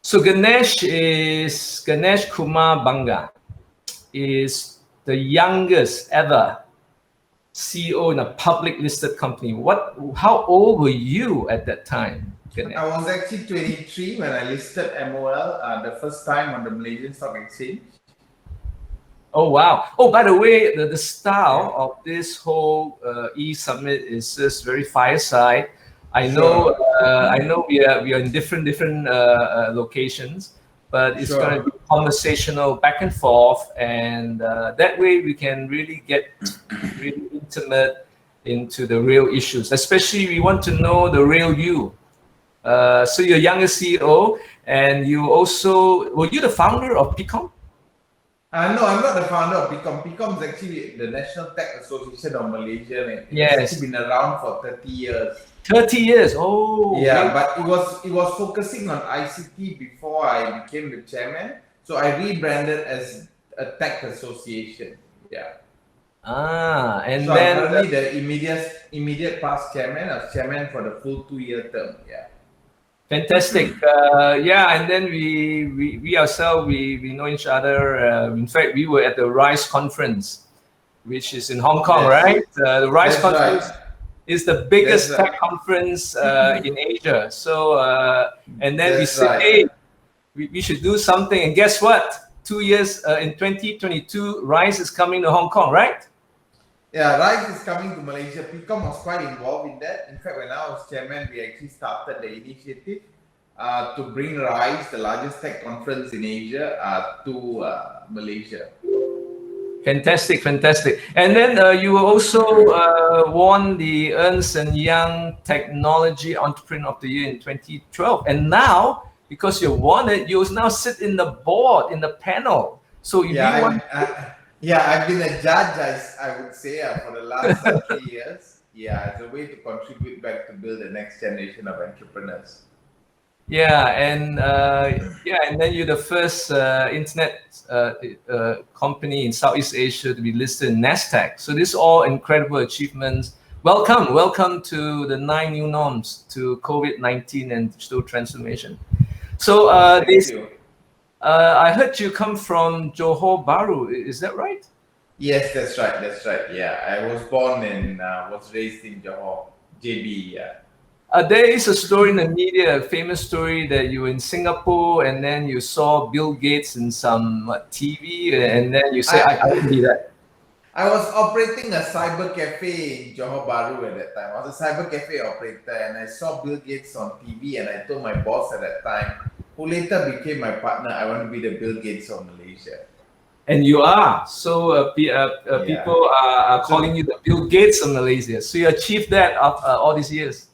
So Ganesh Kumar Bangah is the youngest ever CEO in a public listed company. How old were you at that time, Ganesh? I was actually 23 when I listed MOL the first time on the Malaysian Stock Exchange. Oh wow! Oh, by the way, the style of this whole eSummit is just very fireside. I know we are in different locations, but it's going to be conversational back and forth, and that way we can really get really intimate into the real issues. Especially, we want to know the real you. So you're youngest CEO, and you also were you the founder of PIKOM? No, I'm not the founder of PIKOM. PIKOM is actually the National Tech Association of Malaysia. And it's actually been around for 30 years. 30 years. Oh. Yeah, but it was focusing on ICT before I became the chairman. So I rebranded as a tech association. Yeah. And so then I'm currently the immediate past chairman. I was chairman for the full 2-year term. Yeah. Fantastic. Yeah, and then we ourselves we know each other. In fact, we were at the RISE conference, which is in Hong Kong, right? The RISE conference is the biggest tech conference in Asia. So and then we said, hey, we should do something. And guess what? 2 years in 2022, RISE is coming to Hong Kong, right? Yeah, RISE is coming to Malaysia. PIKOM was quite involved in that. In fact, when I was chairman, we actually started the initiative to bring RISE, the largest tech conference in Asia, to Malaysia. Fantastic. And then you also won the Ernst Young Technology Entrepreneur of the Year in 2012. And now, because you won it, you now sit in the board, in the panel. So I've been a judge, I would say, for the last 3 years. Yeah, it's a way to contribute back to build the next generation of entrepreneurs. Yeah, and then you're the first internet company in Southeast Asia to be listed in NASDAQ. So these are all incredible achievements. Welcome to the 9 new norms to COVID-19 and digital transformation. So I heard you come from Johor Bahru. Is that right? Yes, that's right. Yeah, I was born and was raised in Johor, JB. Yeah. There is a story in the media, a famous story that you were in Singapore and then you saw Bill Gates in some TV and then you said, I wouldn't be that. I was operating a cyber cafe in Johor Bahru at that time. I was a cyber cafe operator and I saw Bill Gates on TV and I told my boss at that time, who later became my partner, I want to be the Bill Gates of Malaysia. And you are. So people are calling you the Bill Gates of Malaysia. So you achieved that all these years.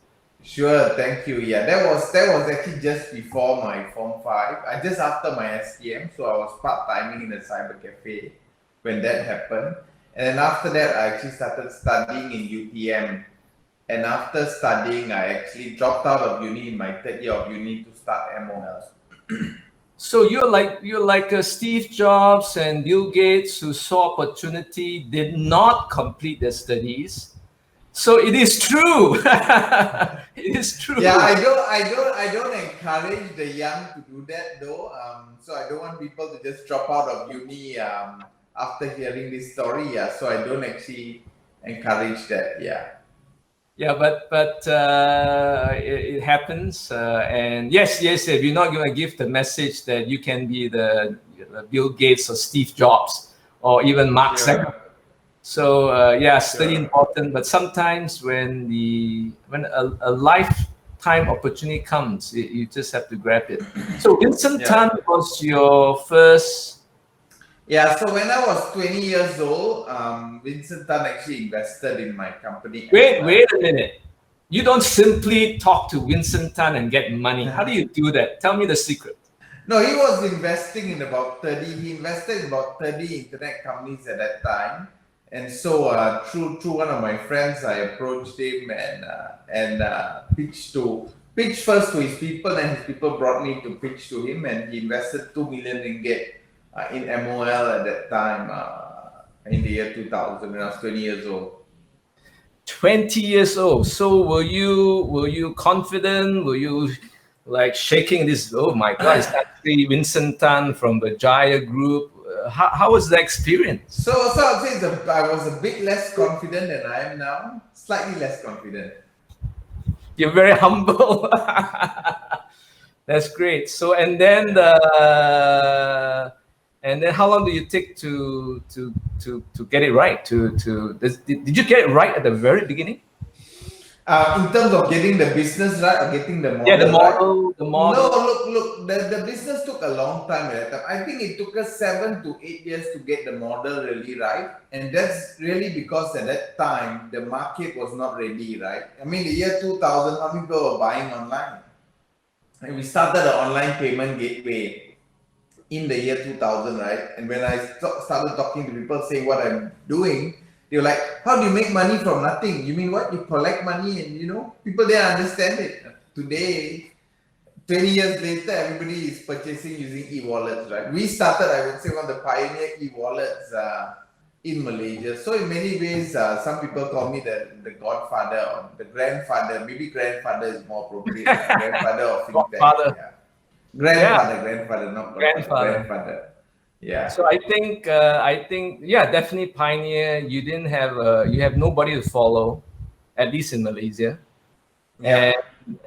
Sure, thank you. Yeah, that was actually just before my Form 5. Just after my STM, so I was part-timing in a cyber cafe when that happened. And then after that, I actually started studying in UTM. And after studying, I actually dropped out of uni in my 3rd year of uni to start MOL. So you're like Steve Jobs and Bill Gates, who saw opportunity, did not complete their studies. So it is true. It is true. Yeah, I don't encourage the young to do that though. So I don't want people to just drop out of uni after hearing this story. Yeah, so I don't actually encourage that. Yeah. Yeah, but it happens, and yes, we're not going to give the message that you can be the Bill Gates or Steve Jobs or even Mark Zuckerberg. So study important, but sometimes when a lifetime opportunity comes, you just have to grab it. So Vincent Tan was your first. Yeah, so when I was 20 years old, Vincent Tan actually invested in my company. Wait a minute. You don't simply talk to Vincent Tan and get money. How do you do that? Tell me the secret. No, he was investing in about 30. He invested in about 30 internet companies at that time. And so through one of my friends, I approached him and pitched first to his people, and his people brought me to pitch to him, and he invested 2 million ringgit in MOL at that time in the year 2000 when I was 20 years old. 20 years old. So were you confident? Were you like shaking this. Oh my God, it's actually Vincent Tan from the Jaya Group. How was the experience? So I'd say I was a bit less confident than I am now, slightly less confident. You're very humble. That's great. So and then how long do you take to get it right? Did you get it right at the very beginning? In terms of getting the business right or getting the model Yeah, the right? model, the model. No, look, the business took a long time at that time. I think it took us 7 to 8 years to get the model really right. And that's really because at that time, the market was not ready, right? I mean, the year 2000, how many people were buying online? And we started an online payment gateway in the year 2000, right? And when I started talking to people saying what I'm doing, they were like, how do you make money from nothing? You mean what? You collect money and, people didn't understand it. Today, 20 years later, everybody is purchasing using e-wallets, right? We started, I would say, one of the pioneer e-wallets in Malaysia. So in many ways, some people call me the godfather or the grandfather. Maybe grandfather is more appropriate. Grandfather of fintech. Godfather. Yeah. Grandfather, not grandfather. Yeah. So I think, yeah, definitely pioneer. You didn't have, you have nobody to follow, at least in Malaysia. Yeah.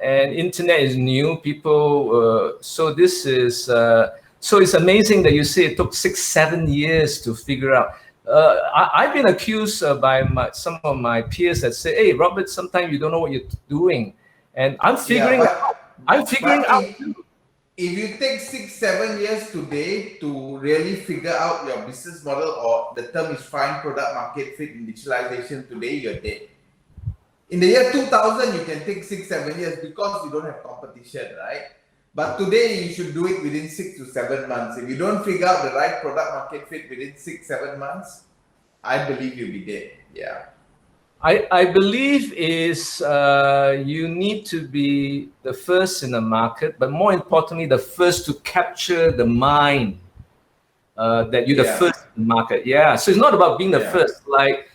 And internet is new. People, so this is, so it's amazing that you say it took 6-7 years to figure out. I've been accused by some of my peers that say, "Hey, Robert, sometimes you don't know what you're doing," and I'm figuring out. I'm figuring out. If you take 6-7 years today to really figure out your business model, or the term is find product market fit in digitalization today, you're dead. In the year 2000, you can take 6-7 years because you don't have competition, right? But today, you should do it within 6 to 7 months. If you don't figure out the right product market fit within 6-7 months, I believe you'll be dead. Yeah. I believe is you need to be the first in the market, but more importantly, the first to capture the mind that you're the first in the market. Yeah. So it's not about being the first. Like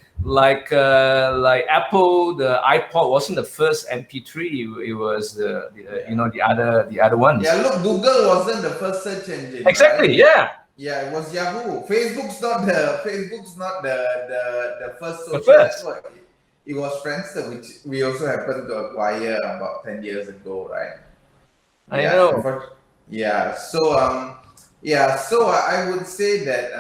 Apple, the iPod wasn't the first MP3. It was the other ones. Yeah. Look, Google wasn't the first search engine. Exactly. Right? Yeah. Yeah, it was Yahoo. Facebook's not the first social network. It was Friendster, which we also happened to acquire about 10 years ago, right? I know. So I would say that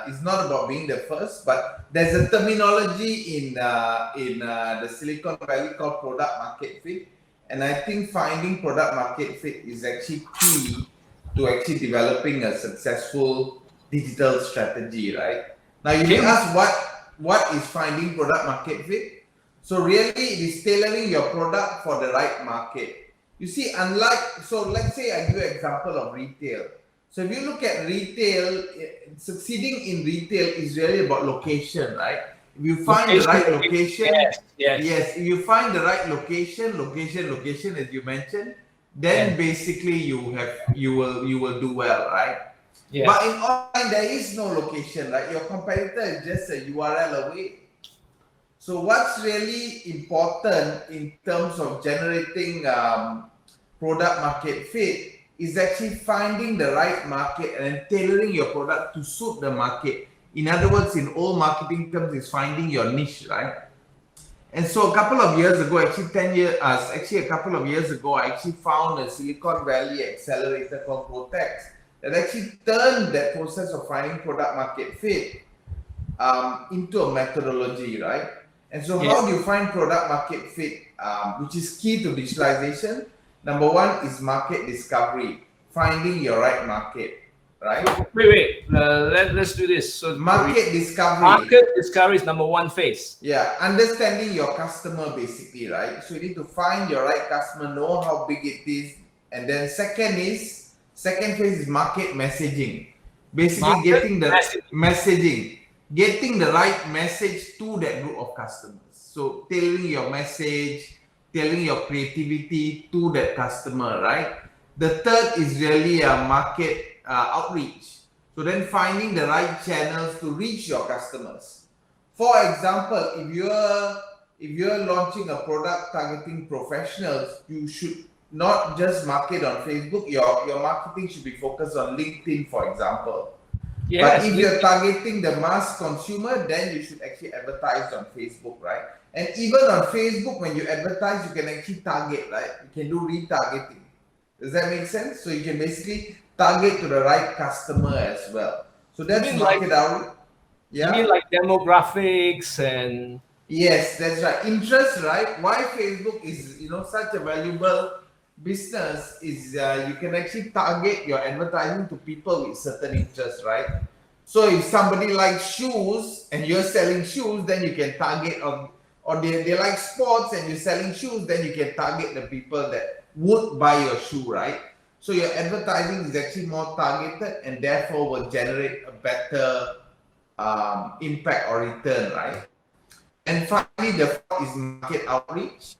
it's not about being the first, but there's a terminology in the Silicon Valley called product market fit, and I think finding product market fit is actually key to actually developing a successful digital strategy, right? Now you may ask what is finding product market fit? So really it is tailoring your product for the right market. You see, let's say I give you an example of retail. So if you look at retail, succeeding in retail is really about location, right? If you find the right location, yes, if you find the right location, as you mentioned, then basically you will do well, right? Yeah. But in online, there is no location, right? Your competitor is just a URL away. So what's really important in terms of generating product market fit is actually finding the right market and then tailoring your product to suit the market. In other words, in all marketing terms, is finding your niche, right? And so a couple of years ago, a couple of years ago, I actually found a Silicon Valley accelerator called Protex that actually turned that process of finding product market fit into a methodology, right? And so how do you find product market fit, which is key to digitalization? Number one is market discovery, finding your right market, right? Wait. Let's do this. So market discovery. Market discovery is number one phase. Yeah, understanding your customer basically, right? So you need to find your right customer, know how big it is, and then second phase is market messaging. Basically, getting the messaging, getting the right message to that group of customers. So tailoring your message, tailoring your creativity to that customer, right? The third is really a market outreach. So then finding the right channels to reach your customers. For example, if you're launching a product targeting professionals, you should not just market on Facebook. Your marketing should be focused on LinkedIn, for example. Yes, but if you're targeting the mass consumer, then you should actually advertise on Facebook, right? And even on Facebook, when you advertise, you can actually target, right? You can do retargeting. Does that make sense? So you can basically target to the right customer as well. So that's market outreach. Yeah. You mean like demographics and? Yes, that's right. Interest, right? Why Facebook is such a valuable business is you can actually target your advertising to people with certain interests, right? So if somebody likes shoes and you're selling shoes, then you can target or they like sports and you're selling shoes, then you can target the people that would buy your shoe, right? So your advertising is actually more targeted and therefore will generate a better impact or return, right? And finally, the fourth is market outreach.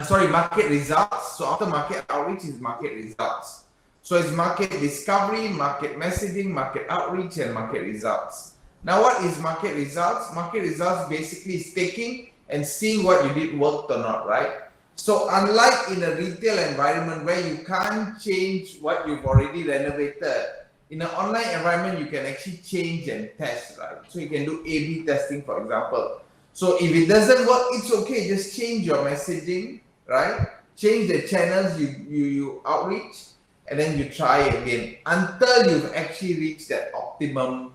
Market results. So after market outreach is market results. So it's market discovery, market messaging, market outreach, and market results. Now, what is market results? Market results basically is taking and seeing what you did worked or not, right? So unlike in a retail environment where you can't change what you've already renovated, in an online environment, you can actually change and test, right? So you can do A/B testing, for example. So if it doesn't work, it's okay. Just change your messaging, right? Change the channels you outreach, and then you try again until you've actually reached that optimum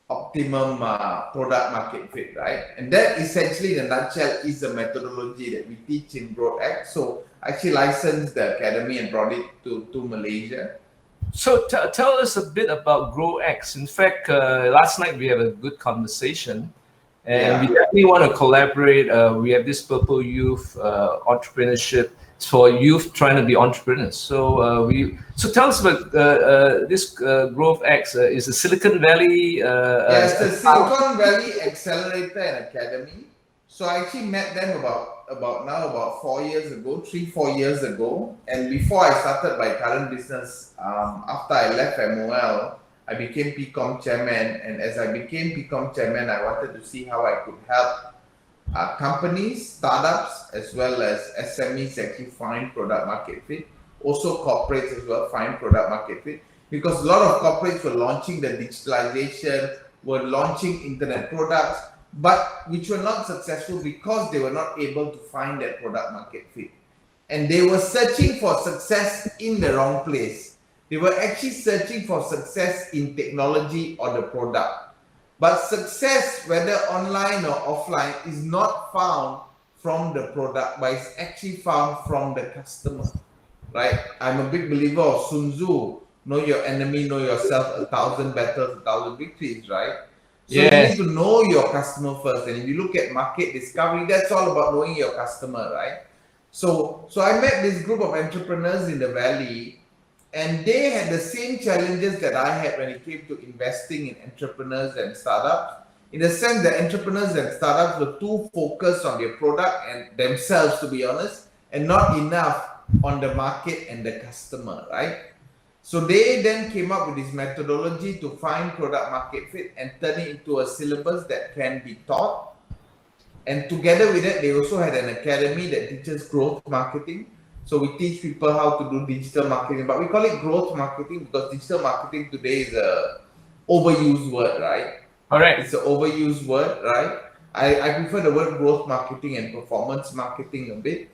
product market fit, right? And that essentially, in a nutshell, is the methodology that we teach in GrowthX. So I actually licensed the academy and brought it to Malaysia. So tell us a bit about GrowthX. In fact, last night we had a good conversation. And we definitely want to collaborate. We have this Purple Youth entrepreneurship. It's for youth trying to be entrepreneurs. So tell us about this GrowthX. Is the Silicon Valley? Yes, the Silicon Valley Accelerator and Academy. So I actually met them about 4 years ago, 3-4 years ago. And before I started my current business, after I left MOL, I became PIKOM chairman, and as I became PIKOM chairman, I wanted to see how I could help companies, startups, as well as SMEs actually find product market fit. Also corporates as well find product market fit, because a lot of corporates were launching the digitalization, were launching internet products, but which were not successful because they were not able to find that product market fit. And they were searching for success in the wrong place. They were actually searching for success in technology or the product. But success, whether online or offline, is not found from the product, but it's actually found from the customer, right? I'm a big believer of Sun Tzu, know your enemy, know yourself, 1,000 battles, 1,000 victories, right? So you need to know your customer first. And if you look at market discovery, that's all about knowing your customer, right? So I met this group of entrepreneurs in the Valley, and they had the same challenges that I had when it came to investing in entrepreneurs and startups. In the sense that entrepreneurs and startups were too focused on their product and themselves, to be honest, and not enough on the market and the customer, right? So they then came up with this methodology to find product market fit and turn it into a syllabus that can be taught. And together with that, they also had an academy that teaches growth marketing. So we teach people how to do digital marketing, but we call it growth marketing because digital marketing today is a overused word, right? All right. It's an overused word, right? I prefer the word growth marketing and performance marketing a bit.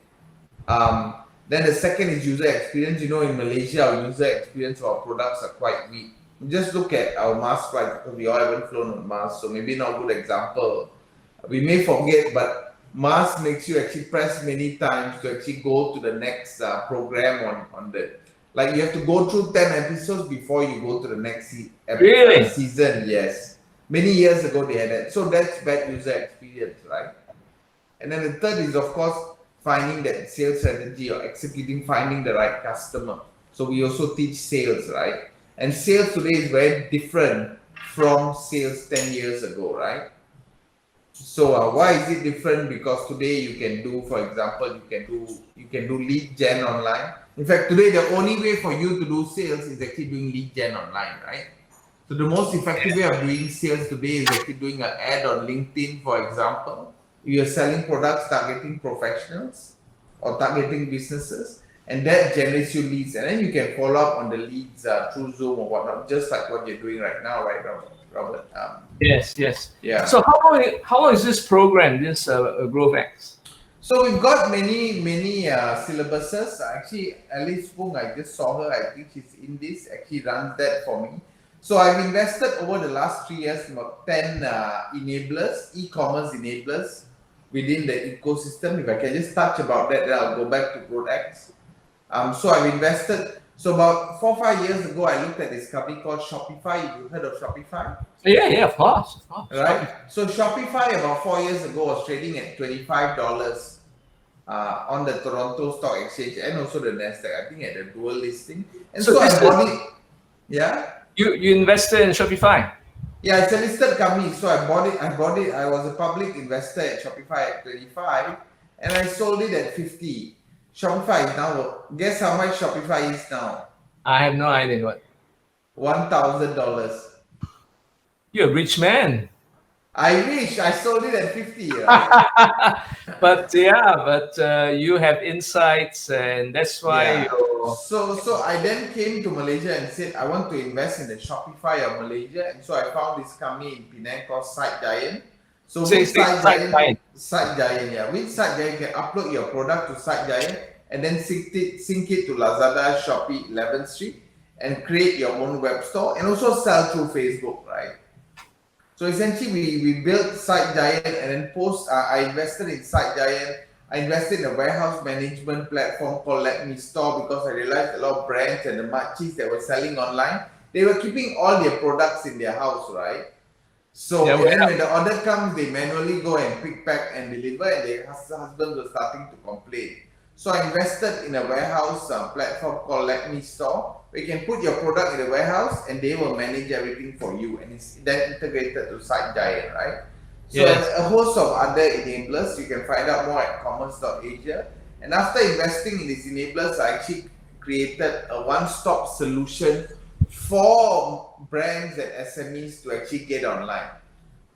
Then the second is user experience. In Malaysia, our user experience for our products are quite weak. Just look at our mask price, because we all haven't flown on Mars, so maybe not a good example. We may forget, but Mars makes you actually press many times to actually go to the next program on the, like you have to go through 10 episodes before you go to the next season. Yes, many years ago they had that. So that's bad user experience, right? And then the third is, of course, finding that sales strategy or finding the right customer. So we also teach sales, right? And sales today is very different from sales 10 years ago, right? So why is it different? Because today you can do, for example, you can do lead gen online. In fact, today the only way for you to do sales is actually doing lead gen online, right? So the most effective way of doing sales today is actually doing an ad on LinkedIn, for example. You're selling products targeting professionals or targeting businesses, and that generates you leads, and then you can follow up on the leads through Zoom or whatnot, just like what you're doing right now, right, Robert? Yes, yes. Yeah. So how long is this program, this GrowthX? So we've got many syllabuses. Actually, Alice Fung, I just saw her. I think she's in this. Actually runs that for me. So I've invested over the last 3 years about 10 enablers, e-commerce enablers within the ecosystem. If I can just touch about that, then I'll go back to GrowthX. So I've invested. So about 4 or 5 years ago, I looked at this company called Shopify. You heard of Shopify? Yeah, of course. Right. So Shopify about 4 years ago was trading at $25 on the Toronto Stock Exchange and also the Nasdaq. I think at the dual listing. And so I bought it. Yeah. You invested in Shopify? Yeah, it's a listed company. So I bought it. I was a public investor at Shopify at 25, and I sold it at 50. Shopify is now. Guess how much Shopify is now? I have no idea what. $1,000. You're a rich man. I wish I sold it at 50. Right? But you have insights, and that's why. Yeah. So I then came to Malaysia and said I want to invest in the Shopify of Malaysia, and so I found this company in Penang called Site Giant. So with Site Giant, yeah, with Site Giant you can upload your product to Site Giant and then sync it to Lazada, Shopee, 11th Street, and create your own web store and also sell through Facebook, right? So essentially, we built Site Giant, and then I invested in Site Giant. I invested in a warehouse management platform called Let Me Store because I realized a lot of brands and the makciks that were selling online, they were keeping all their products in their house, right? So then when the order comes, they manually go and pick, pack, and deliver, and their husbands were starting to complain. So I invested in a warehouse platform called Let Me Store, where you can put your product in the warehouse and they will manage everything for you, and it's then integrated to Site Giant, right? So a host of other enablers, you can find out more at commerce.asia. And after investing in these enablers, I actually created a one-stop solution for brands and SMEs to actually get online.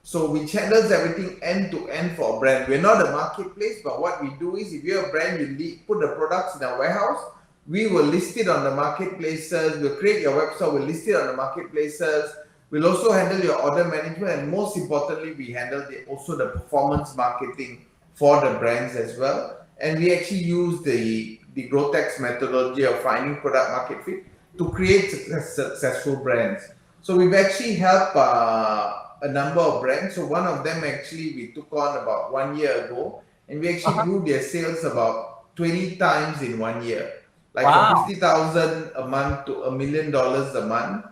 So which handles everything end to end for a brand. We're not a marketplace, but what we do is if you're a brand, you put the products in our warehouse, we will list it on the marketplaces, we'll create your website, we'll list it on the marketplaces, we'll also handle your order management, and most importantly, we handle also the performance marketing for the brands as well. And we actually use the GrowthX methodology of finding product market fit to create successful brands. So we've actually helped a number of brands. So one of them actually we took on about 1 year ago, and we actually grew their sales about 20 times in 1 year. Like from 50,000 a month to $1 million a month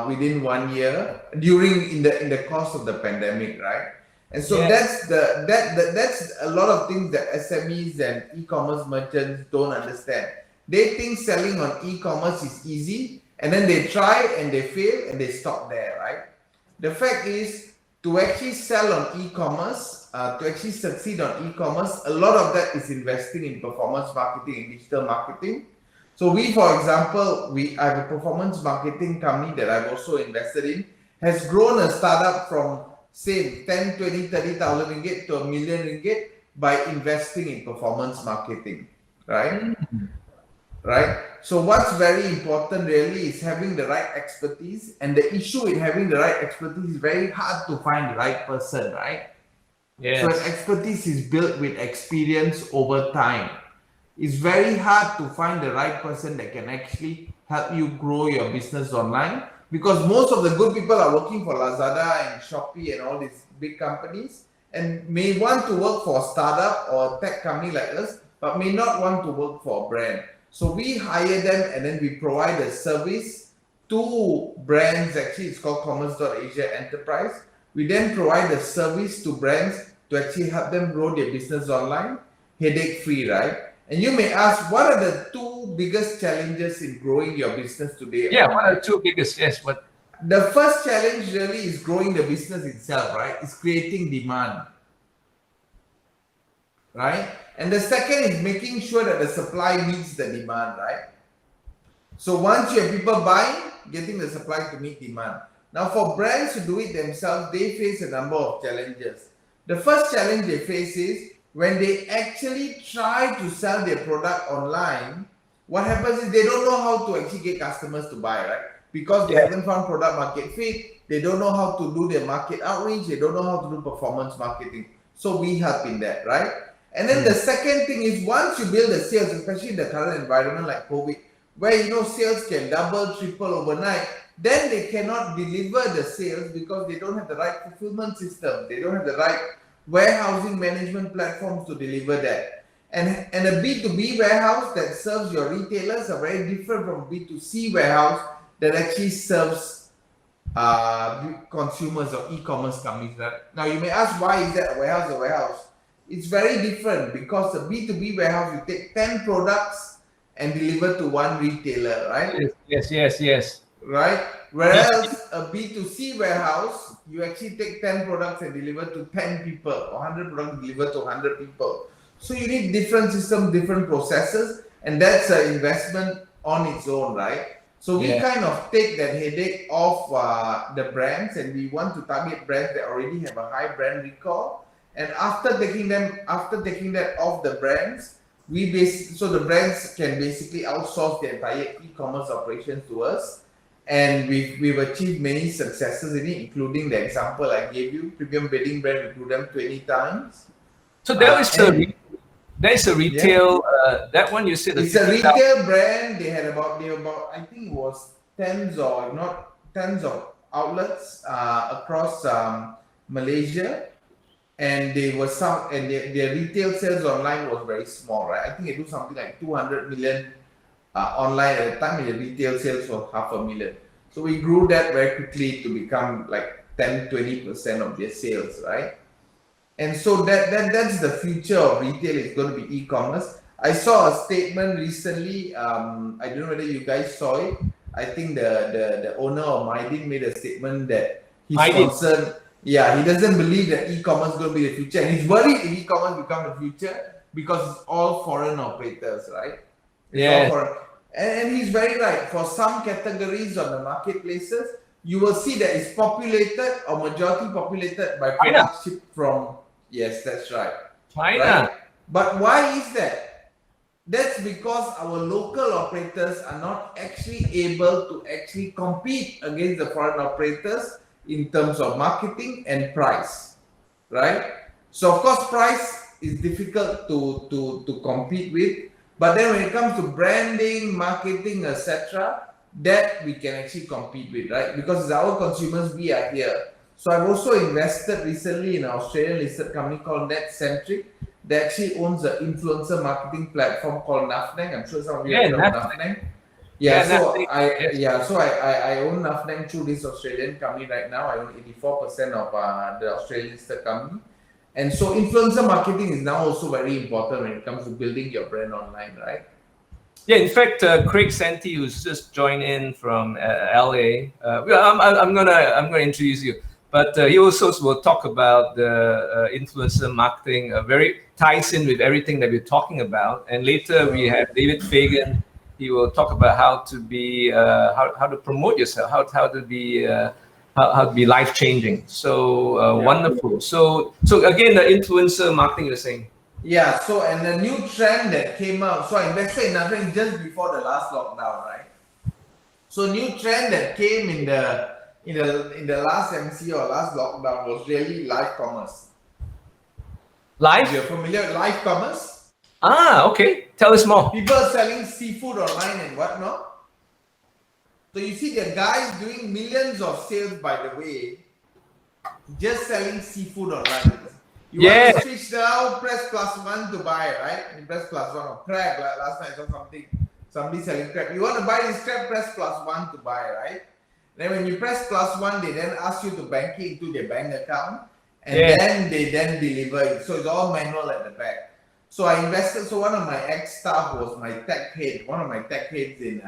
within 1 year in the course of the pandemic, right? And so that's a lot of things that SMEs and e-commerce merchants don't understand. They think selling on e-commerce is easy, and then they try and they fail and they stop there, right? The fact is, to actually sell on e-commerce, to actually succeed on e-commerce, a lot of that is investing in performance marketing and digital marketing. So we, for example, I have a performance marketing company that I've also invested in, has grown a startup from say 10, 20, 30,000 ringgit to $1 million by investing in performance marketing, right? Right. So what's very important really is having the right expertise, and the issue with having the right expertise is very hard to find the right person, right? Yes. So expertise is built with experience over time. It's very hard to find the right person that can actually help you grow your business online, because most of the good people are working for Lazada and Shopee and all these big companies, and may want to work for a startup or a tech company like us, but may not want to work for a brand. So we hire them, and then we provide a service to brands. Actually, it's called commerce.asia enterprise. We then provide a service to brands to actually help them grow their business online, headache free, right? And you may ask, what are the two biggest challenges in growing your business today? Yeah, what are the two biggest? Yes, what? The first challenge really is growing the business itself, right? It's creating demand, right? And the second is making sure that the supply meets the demand, right? So once you have people buying, getting the supply to meet demand. Now for brands to do it themselves, they face a number of challenges. The first challenge they face is when they actually try to sell their product online, what happens is they don't know how to actually get customers to buy, right? Because they haven't found product market fit, they don't know how to do their market outreach, they don't know how to do performance marketing. So we help in that, right? And then the second thing is, once you build the sales, especially in the current environment like COVID, where sales can double, triple overnight, then they cannot deliver the sales because they don't have the right fulfillment system, they don't have the right warehousing management platforms to deliver that. And a B2B warehouse that serves your retailers are very different from B2C warehouse that actually serves consumers or e-commerce companies. Now you may ask, why is that a warehouse? It's very different, because a B2B warehouse, you take 10 products and deliver to one retailer, right? Yes. Right? Whereas a B2C warehouse, you actually take 10 products and deliver to 10 people, or 100 products deliver to 100 people. So you need different systems, different processes, and that's an investment on its own, right? So we kind of take that headache off the brands, and we want to target brands that already have a high brand recall. And after taking that off the brands, so the brands can basically outsource their entire e-commerce operations to us. And we've achieved many successes in it, including the example I gave you, premium bedding brand, we grew them 20 times. So that is a retail. That one you said. It's a retail brand. They were about, I think it was tens or not tens of outlets across Malaysia, and their retail sales online was very small, right? I think they do something like 200 million online at the time, and the retail sales was 500,000. So we grew that very quickly to become like 10-20% of their sales, right? And so that's the future of retail. It's going to be e-commerce. I saw a statement recently. I don't know whether you guys saw it. I think the owner of Mydin made a statement that he's concerned. Yeah, he doesn't believe that e-commerce is going to be the future, and he's worried if e-commerce becomes the future because it's all foreign operators, right? And he's very right. For some categories on the marketplaces, you will see that it's populated or majority populated by products shipped from. Yes, that's right. China. Right? But why is that? That's because our local operators are not actually able to actually compete against the foreign operators in terms of marketing and price, right? So of course, price is difficult to compete with, but then when it comes to branding, marketing, etc., that we can actually compete with, right? Because it's our consumers, we are here. So I've also invested recently in an Australian listed company called NetCentric that actually owns an influencer marketing platform called Nafnang. I'm sure some of you have heard of Nafnang. So I own Nafnang through this Australian company right now. I own 84% of the Australian listed company. And so influencer marketing is now also very important when it comes to building your brand online, right? Yeah, in fact, Craig Santee, who's just joined in from LA, I'm gonna introduce you. But he also will talk about the influencer marketing, very ties in with everything that we're talking about. And later we have David Fagan. He will talk about how to be, how to promote yourself, how to be life changing. So wonderful. So again, the influencer marketing you're saying. Yeah. So and the new trend that came out. So I invested in nothing just before the last lockdown, right? So new trend that came in the last MC or last lockdown was really live commerce. Live? You're familiar with live commerce? Okay. Tell us more. People selling seafood online and whatnot. So you see the guys doing millions of sales, by the way, just selling seafood online. You want to switch now, press +1 to buy, right? You press +1 or crab. Like last night I saw somebody selling crab. You want to buy this crab, press +1 to buy, right? Then when you press +1, they then ask you to bank it into their bank account, and then they deliver it. So it's all manual at the back. So I invested. So one of my ex-staff was my tech head. One of my tech heads in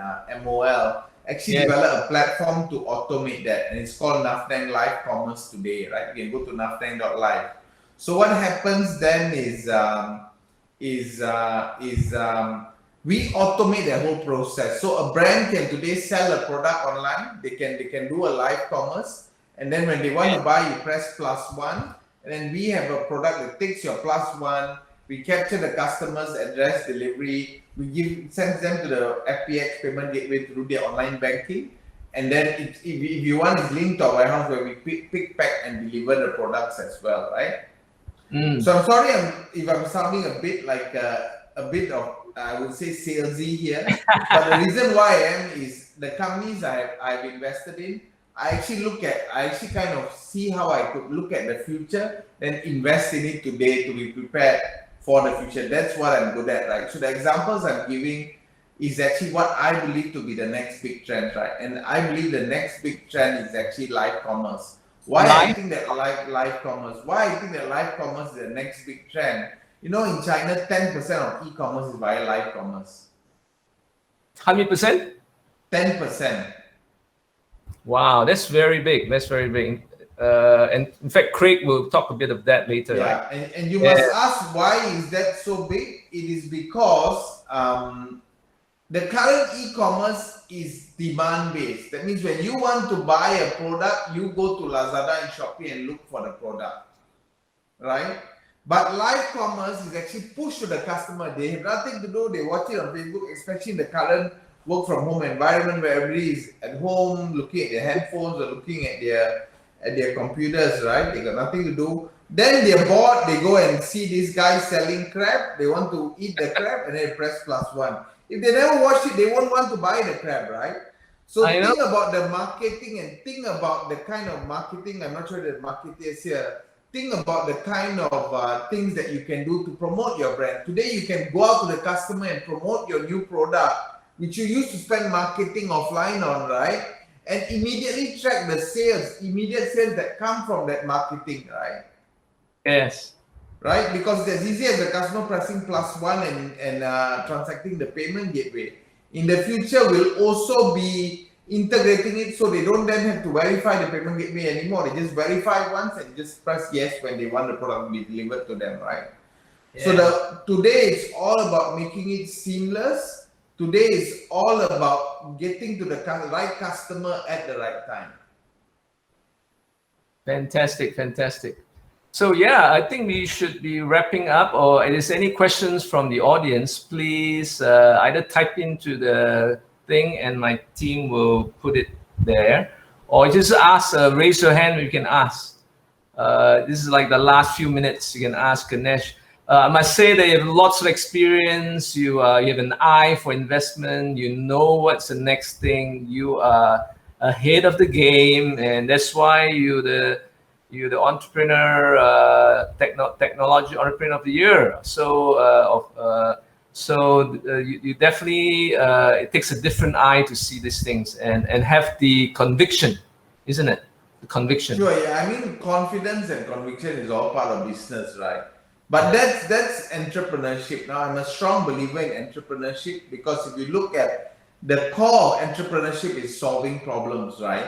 MOL actually developed a platform to automate that, and it's called Nafnang Live Commerce today, right? You can go to nafnang.live. So what happens then is we automate the whole process. So a brand can today sell a product online. They can do a live commerce, and then when they want to buy, you press +1, and then we have a product that takes your +1. We capture the customer's address, delivery. we send them to the FPX payment gateway through their online banking. And then if you want, it's linked to our warehouse where we pick, pack, and deliver the products as well, right? So I'm sorry if I'm sounding a bit like a bit of, I would say, salesy here. But the reason why I am is the companies I've invested in, I actually kind of see how I could look at the future and invest in it today to be prepared for the future. That's what I'm good at, right? So the examples I'm giving is actually what I believe to be the next big trend, right? And I believe the next big trend is actually live commerce. Why I think that live commerce? Why I think that live commerce is the next big trend? You know, in China, 10% of e-commerce is via live commerce. How many percent? 10%. Wow, that's very big. That's very big. And in fact, Craig will talk a bit of that later. Yeah, right? and you must ask, why is that so big? It is because the current e-commerce is demand-based. That means when you want to buy a product, you go to Lazada and Shopee and look for the product, right? But live commerce is actually pushed to the customer. They have nothing to do. They watch it on Facebook, especially in the current work from home environment where everybody is at home looking at their headphones or looking at their computers, right? They got nothing to do. Then they're bored. They go and see this guy selling crab. They want to eat the crab and then press +1. If they never watch it, they won't want to buy the crab, right? So think about the marketing and think about the kind of marketing. I'm not sure the marketers here. Think about the kind of things that you can do to promote your brand. Today, you can go out to the customer and promote your new product, which you used to spend marketing offline on, right? And immediately track the sales, immediate sales that come from that marketing, right? Yes. Right? Because it's as easy as the customer pressing +1 and transacting the payment gateway. In the future, we'll also be integrating it so they don't then have to verify the payment gateway anymore. They just verify once and just press yes when they want the product to be delivered to them, right? Yeah. So today it's all about making it seamless. Today is all about getting to the right customer at the right time. Fantastic, fantastic. So yeah, I think we should be wrapping up. Or if there's any questions from the audience, please either type into the thing and my team will put it there, or just ask, raise your hand, you can ask. This is like the last few minutes, you can ask Ganesh. I must say that you have lots of experience, you have an eye for investment, you know what's the next thing, you are ahead of the game, and that's why you're the entrepreneur, technology entrepreneur of the year. So you definitely, it takes a different eye to see these things and have the conviction, isn't it? The conviction. Sure, yeah. I mean, confidence and conviction is all part of business, right? But that's entrepreneurship. Now, I'm a strong believer in entrepreneurship because if you look at the core of entrepreneurship is solving problems, right?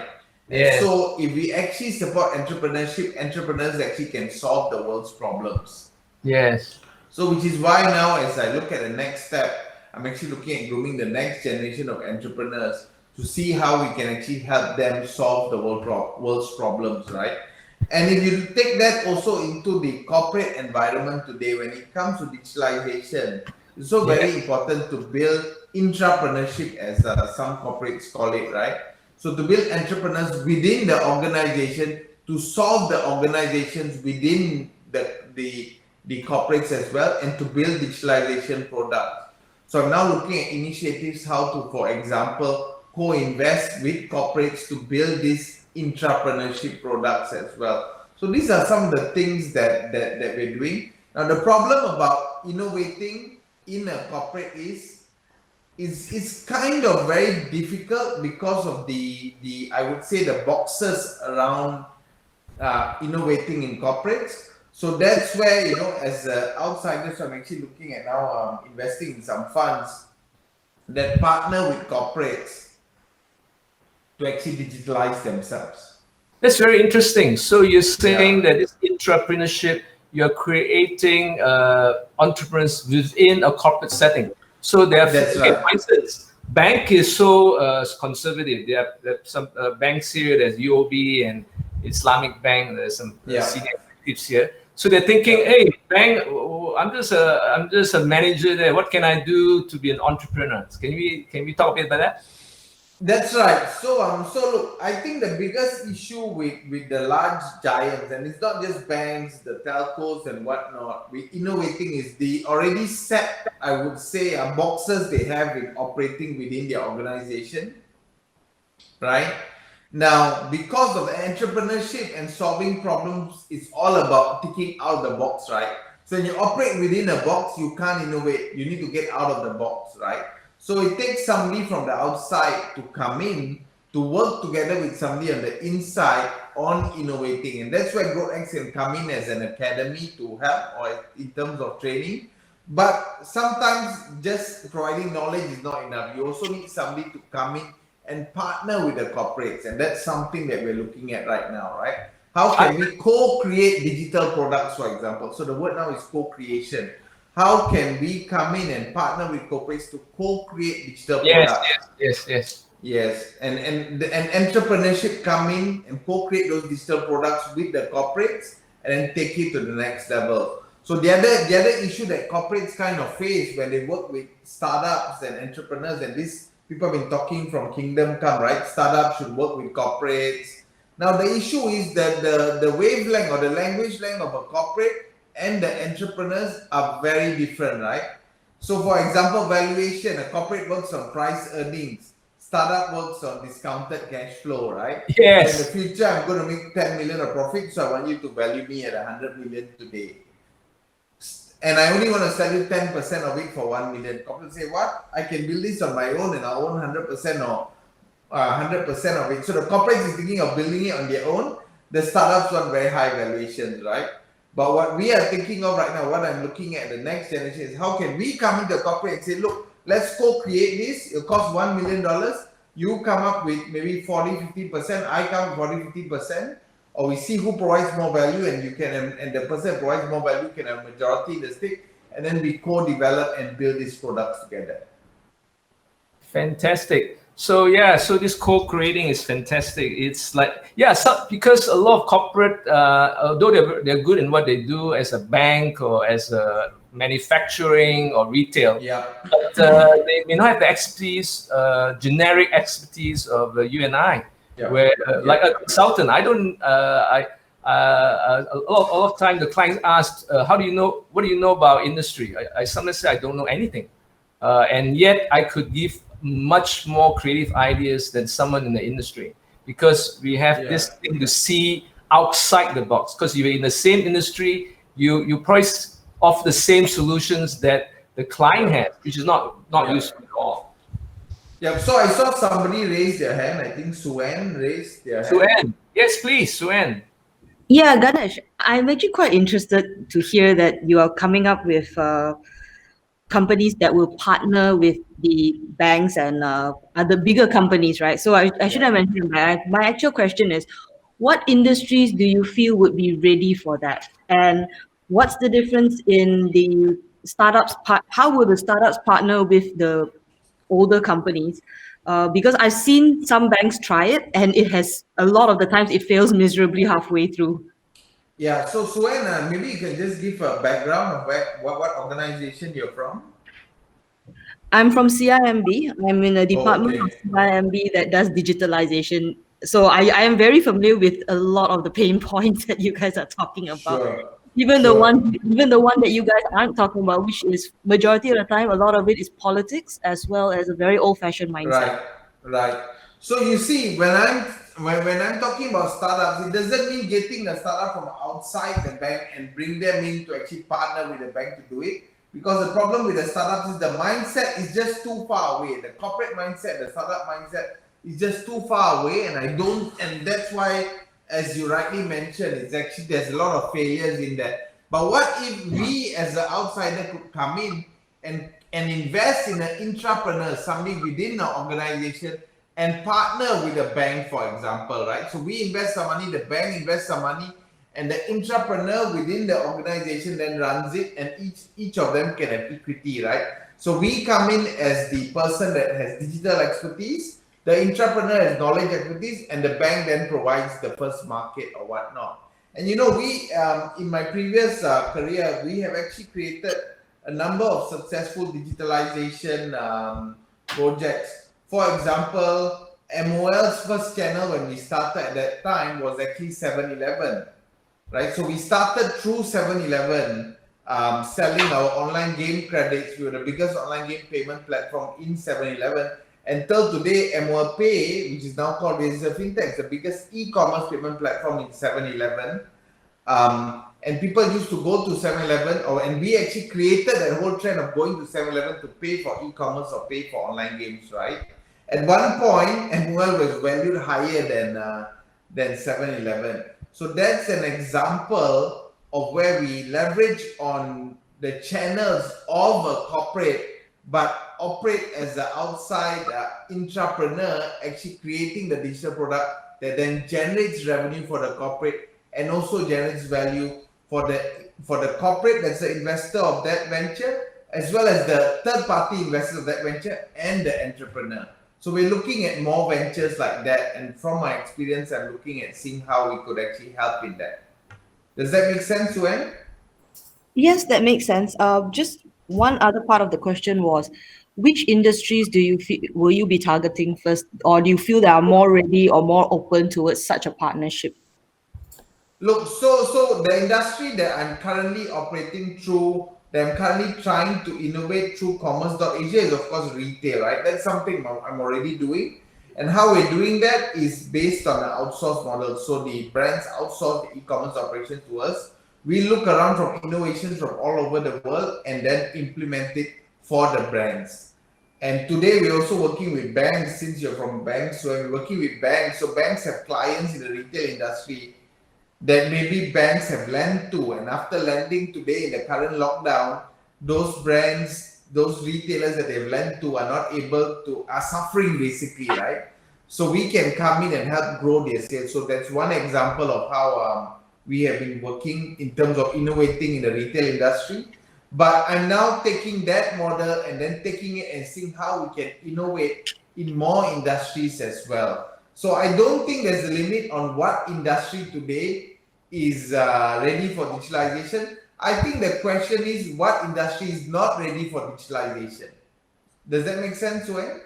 Yeah. So if we actually support entrepreneurship, entrepreneurs actually can solve the world's problems. Yes. So which is why now, as I look at the next step, I'm actually looking at grooming the next generation of entrepreneurs to see how we can actually help them solve the world's problems, right? And if you take that also into the corporate environment today, when it comes to digitalization, it's so very important to build intrapreneurship, as some corporates call it, right? So to build entrepreneurs within the organization, to solve the organizations within the corporates as well, and to build digitalization products. So I'm now looking at initiatives how to, for example, co-invest with corporates to build these intrapreneurship products as well. So these are some of the things that we're doing. Now the problem about innovating in a corporate is it's kind of very difficult because of the I would say the boxes around innovating in corporates. So that's where, you know, as outsiders, I'm actually looking at now investing in some funds that partner with corporates to actually digitalize themselves. That's very interesting. So you're saying that this intrapreneurship, you're creating entrepreneurs within a corporate setting. So they have, for instance, bank is so conservative. They have some banks here, there's UOB and Islamic Bank, there's some senior executives here. So they're thinking, hey, bank, I'm just a manager there. What can I do to be an entrepreneur? Can we talk a bit about that? That's right. So look, I think the biggest issue with the large giants, and it's not just banks, the telcos and whatnot, with innovating is the already set, I would say, boxes they have in operating within their organization, right? Now, because of the entrepreneurship and solving problems, it's all about ticking out the box, right? So when you operate within a box, you can't innovate. You need to get out of the box, right? So it takes somebody from the outside to come in to work together with somebody on the inside on innovating. And that's where GrowthX can come in as an academy to help or in terms of training. But sometimes just providing knowledge is not enough. You also need somebody to come in and partner with the corporates. And that's something that we're looking at right now, right? How can we co-create digital products, for example? So the word now is co-creation. How can we come in and partner with corporates to co-create digital products? Yes. And entrepreneurship come in and co-create those digital products with the corporates and then take it to the next level. So the other issue that corporates kind of face when they work with startups and entrepreneurs, and this people have been talking from Kingdom Come, right? Startups should work with corporates. Now the issue is that the wavelength or the language length of a corporate and the entrepreneurs are very different, right? So for example, valuation, a corporate works on price earnings, startup works on discounted cash flow, right? Yes. In the future, I'm going to make 10 million of profit, so I want you to value me at 100 million today. And I only want to sell you 10% of it for 1 million. Corporate say, what? I can build this on my own and I'll own 100% or 100% of it. So the corporate is thinking of building it on their own. The startups want very high valuations, right? But what we are thinking of right now, what I'm looking at the next generation is how can we come into a corporate and say, look, let's co-create this. It'll cost $1 million. You come up with maybe 40-50%. I come 40-50%. Or we see who provides more value, and you can, and the person who provides more value can have majority in the stake, and then we co-develop and build these products together. Fantastic. So yeah, so this co-creating is fantastic. It's like, yeah, so because a lot of corporate, although they're good in what they do as a bank or as a manufacturing or retail, but they may not have the expertise, generic expertise of you and I. Where like a consultant, I don't. A lot of time the clients ask, "How do you know? What do you know about industry?" I sometimes say I don't know anything, and yet I could give much more creative ideas than someone in the industry because we have this thing to see outside the box. Because you're in the same industry, you price off the same solutions that the client has, which is not useful at all. Yeah, so I saw somebody raise their hand. I think Suen raised their hand. Suen, yes, please, Suen. Yeah, Ganesh, I'm actually quite interested to hear that you are coming up with companies that will partner with the banks and other bigger companies, right? So I should have mentioned that. My actual question is, what industries do you feel would be ready for that? And what's the difference in the startups part? How will the startups partner with the older companies? Because I've seen some banks try it, and it has a lot of the times it fails miserably halfway through. Yeah, so Suen, maybe you can just give a background of what organization you're from. I'm from CIMB. I'm in a department of CIMB that does digitalization. So I am very familiar with a lot of the pain points that you guys are talking about. Even the one that you guys aren't talking about, which is majority of the time, a lot of it is politics as well as a very old-fashioned mindset. Right. So you see, when I'm talking about startups, it doesn't mean getting a startup from outside the bank and bring them in to actually partner with the bank to do it. Because the problem with the startups is the mindset is just too far away. The corporate mindset, the startup mindset is just too far away, and that's why, as you rightly mentioned, it's actually there's a lot of failures in that. But what if we as an outsider could come in and invest in an entrepreneur, somebody within the organization, and partner with a bank, for example, right? So we invest some money, the bank invests some money, and the entrepreneur within the organization then runs it, and each of them can have equity, right? So we come in as the person that has digital expertise, the entrepreneur has knowledge expertise, and the bank then provides the first market or whatnot. And you know, we in my previous career, we have actually created a number of successful digitalization projects. For example, MOL's first channel when we started at that time was actually 7-Eleven, right? So we started through 7-Eleven, selling our online game credits. We were the biggest online game payment platform in 7-Eleven. Until today, MOL Pay, which is now called Razer Fintech, is the biggest e-commerce payment platform in 7-Eleven. And people used to go to 7-Eleven, and we actually created that whole trend of going to 7-Eleven to pay for e-commerce or pay for online games, right? At one point, MOL was valued higher than 7-Eleven. So that's an example of where we leverage on the channels of a corporate, but operate as an outside entrepreneur, actually creating the digital product that then generates revenue for the corporate and also generates value for the corporate that's the investor of that venture, as well as the third-party investors of that venture and the entrepreneur. So we're looking at more ventures like that, and from my experience, I'm looking at seeing how we could actually help in that. Does that make sense, Suen? Yes, that makes sense. Just one other part of the question was, which industries do you feel will you be targeting first, or do you feel that are more ready or more open towards such a partnership? Look, so the industry that I'm currently operating through, that I'm currently trying to innovate through commerce.asia is of course retail, right? That's something I'm already doing. And how we're doing that is based on an outsource model. So the brands outsource the e-commerce operation to us. We look around from innovations from all over the world and then implement it for the brands. And today we're also working with banks. Since you're from banks, so we're working with banks. So banks have clients in the retail industry that maybe banks have lent to, and after lending today in the current lockdown, those brands, those retailers that they've lent to are suffering basically, right? So we can come in and help grow their sales. So that's one example of how we have been working in terms of innovating in the retail industry. But I'm now taking that model and then taking it and seeing how we can innovate in more industries as well. So I don't think there's a limit on what industry today is ready for digitalization. I think the question is what industry is not ready for digitalization. Does that make sense, Suen?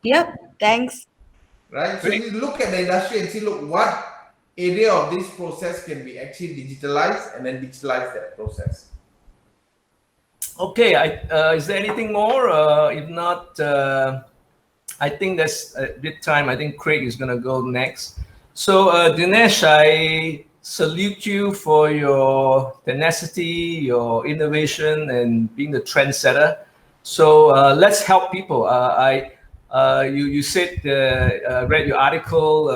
Yep, thanks. Right? So you look at the industry and see, look, what area of this process can be actually digitalized, and then digitalize that process. Okay, is there anything more? If not, I think that's a bit time. I think Craig is going to go next. So Ganesh, I salute you for your tenacity, your innovation, and being the trendsetter. So let's help people. You said read your article,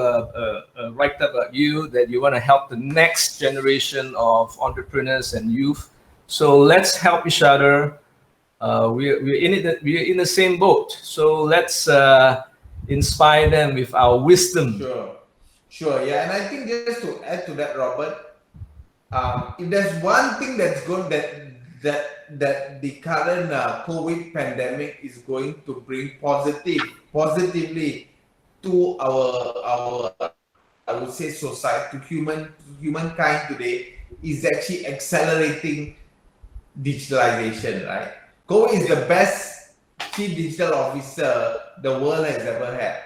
write about you that you want to help the next generation of entrepreneurs and youth. So let's help each other. We're in the same boat. So let's inspire them with our wisdom. Sure, yeah, and I think just to add to that, Robert, if there's one thing that's good that the current COVID pandemic is going to bring positively to our I would say society, to humankind today, is actually accelerating digitalization, right? COVID is the best chief digital officer the world has ever had.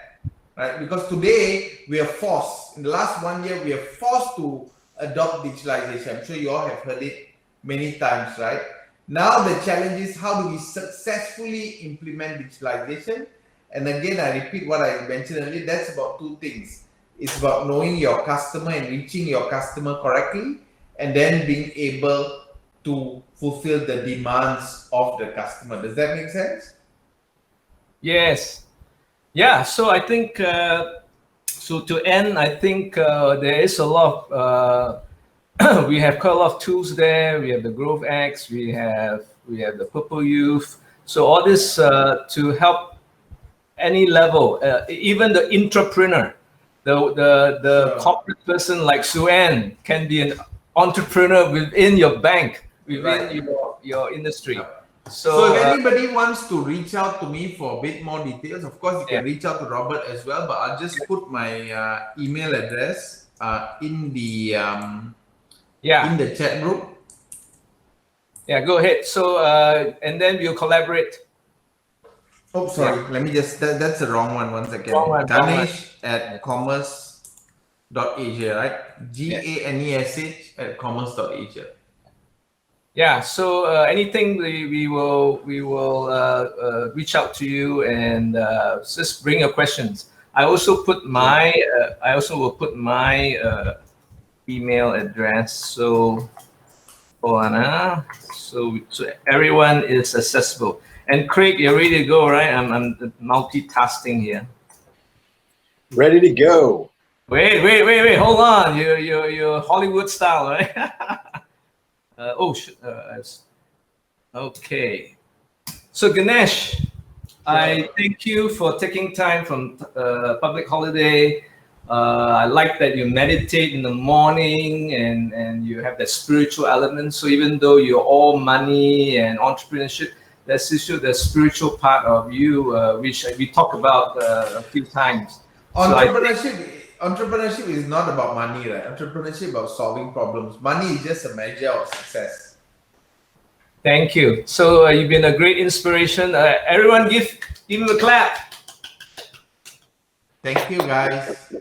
Right? Because today we are forced, in the last 1 year, we are forced to adopt digitalization. I'm sure you all have heard it many times, right? Now the challenge is how do we successfully implement digitalization? And again, I repeat what I mentioned earlier, that's about two things. It's about knowing your customer and reaching your customer correctly, and then being able to fulfill the demands of the customer. Does that make sense? Yes. Yeah, so I think, so to end, I think there is a lot of, we have quite a lot of tools there. We have the Growth X, we have the Purple Youth. So all this to help any level, even the entrepreneur, the corporate person like Suen can be an entrepreneur within your bank, within your industry. So if anybody wants to reach out to me for a bit more details, of course you can reach out to Robert as well, but I'll just put my email address in the Yeah. in the chat group. Yeah, go ahead. So, and then we'll collaborate. Oh, sorry. Let me just, that's the wrong one. One second. Wrong one, Ganesh at commerce.asia, right? Ganesh at commerce.asia. Yeah. So anything we will reach out to you and just bring your questions. I also put my I also will put my email address. So so everyone is accessible. And Craig, you're ready to go, right? I'm multitasking here. Ready to go. Wait. Hold on. You're Hollywood style, right? Okay. So Ganesh, I thank you for taking time from public holiday. I like that you meditate in the morning and you have that spiritual element. So even though you're all money and entrepreneurship, there's still the spiritual part of you, which we talked about a few times. Entrepreneurship is not about money, right? Entrepreneurship is about solving problems. Money is just a measure of success. Thank you. So you've been a great inspiration. Everyone give him a clap. Thank you, guys.